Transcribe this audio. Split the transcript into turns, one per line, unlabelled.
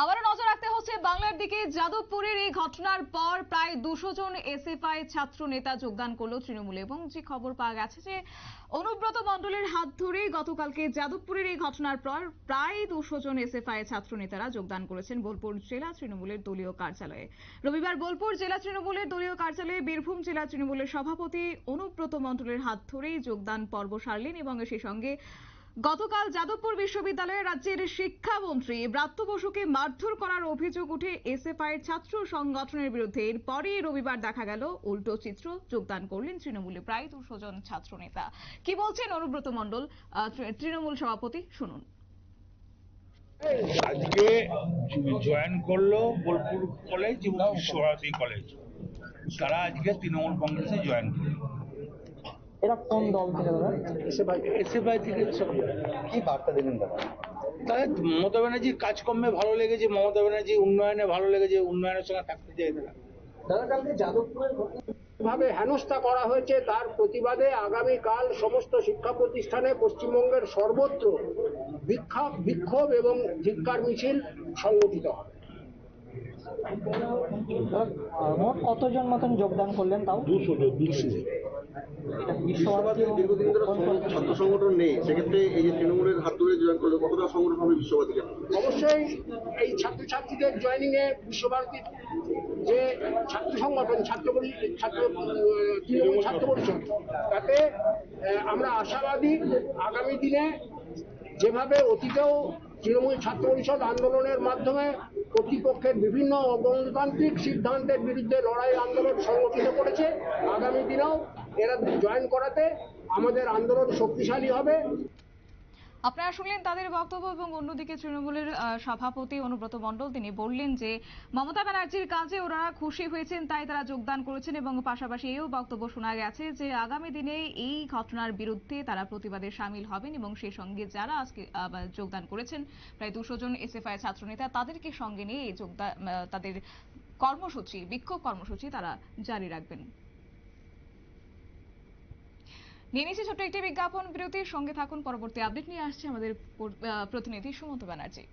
আবারও নজর রাখতে হচ্ছে বাংলার দিকে। যাদবপুরের এই ঘটনার পর প্রায় 200 জন এসএফআই ছাত্র নেতা যোগদান করলো তৃণমূলে, এবং যে খবর পাওয়া গেছে যে অনুব্রত মণ্ডলের হাত ধরেই গতকালকে যাদবপুরের এই ঘটনার পর প্রায় 200 জন এসএফআই ছাত্র নেতারা যোগদান করেছেন বোলপুর জেলা তৃণমূলের দলীয় কার্যালয়ে। রবিবার বোলপুর জেলা তৃণমূলের দলীয় কার্যালয়ে বীরভূম জেলা তৃণমূলের সভাপতি অনুব্রত মণ্ডলের হাত ধরেই যোগদান পর্ব সারলেন, এবং সেই সঙ্গে গতকাল যাদবপুর বিশ্ববিদ্যালয়ে রাজ্যের শিক্ষামন্ত্রী ব্রাত্য বসুকে মারধর করার অভিযোগ উঠে এসএফআই ছাত্র সংগঠনের বিরুদ্ধে। এরপরই রবিবার দেখা গেল উল্টো চিত্র, যোগদান করলেন তৃণমূলে প্রায় 200 জন ছাত্র নেতা। কি বলছেন অনুব্রত মণ্ডল, তৃণমূল সভাপতি, শুনুন।
আজকে জয়েন করলো বোলপুর কলেজ এবং বিশ্বভারতী কলেজ, তারা আজকে তৃণমূল কংগ্রেসে জয়েন করলো।
এরা কোন দল থেকে দাদা?
এসএফআই থেকে।
কি বার্তা দিলেন দাদা?
তাদের মমতা ব্যানার্জির কাজকর্মে ভালো লেগেছে, মমতা ব্যানার্জি উন্নয়নে ভালো লেগেছে, উন্নয়নের সঙ্গে থাকতে চাই তারা।
দাদা, কালকে যাদবপুরের
ভাবে হেনস্থা করা হয়েছে, তার প্রতিবাদে আগামীকাল সমস্ত শিক্ষা প্রতিষ্ঠানে পশ্চিমবঙ্গের সর্বত্র বিক্ষোভ এবং ধিক্কার মিছিল সংগঠিত হবে।
মোট কতজন মতন যোগদান করলেন তাও?
200
বিশ্বভারতী দীর্ঘদিন ধরে ছাত্র সংগঠন নেই, সেক্ষেত্রে এই যে তৃণমূলের হাত ধরে জয়েন করলো, কতটা সংগঠন হবে বিশ্বভারতী?
অবশ্যই এই ছাত্রছাত্রীদের জয়েনিং এ বিশ্বভারতীর যে ছাত্র সংগঠন তৃণমূল ছাত্র পরিষদ, তাতে আমরা আশাবাদী আগামী দিনে যেভাবে অতীতেও তৃণমূল ছাত্র পরিষদ আন্দোলনের মাধ্যমে কর্তৃপক্ষের বিভিন্ন অগণতান্ত্রিক সিদ্ধান্তের বিরুদ্ধে লড়াই আন্দোলন সংগঠিত করেছে, আগামী দিনেও এরা জয়েন করাতে আমাদের আন্দোলন শক্তিশালী হবে।
আপনারা শুনলেন তাদের বক্তব্য। এবং অন্যদিকে তৃণমূলের সভাপতি অনুব্রত মণ্ডল তিনি বললেন যে মমতা ব্যানার্জির কাজে ওরা খুশি হয়েছেন, তাই তারা যোগদান করেছেন, এবং পাশাপাশি এও বক্তব্য শোনা গেছে যে আগামী দিনে এই ঘটনার বিরুদ্ধে তারা প্রতিবাদে সামিল হবেন, এবং সেই সঙ্গে যারা আজকে যোগদান করেছেন প্রায় 200 জন এসএফআই ছাত্রনেতা, তাদেরকে সঙ্গে নিয়ে এই যোগদান তাদের কর্মসূচি, বিক্ষোভ কর্মসূচি তারা জারি রাখবেন। নিয়ে নিচ্ছি ছোট্ট একটি বিজ্ঞাপন বিরতির, সঙ্গে থাকুন। পরবর্তী আপডেট নিয়ে আসছে আমাদের প্রতিনিধি সুমন্ত ব্যানার্জি।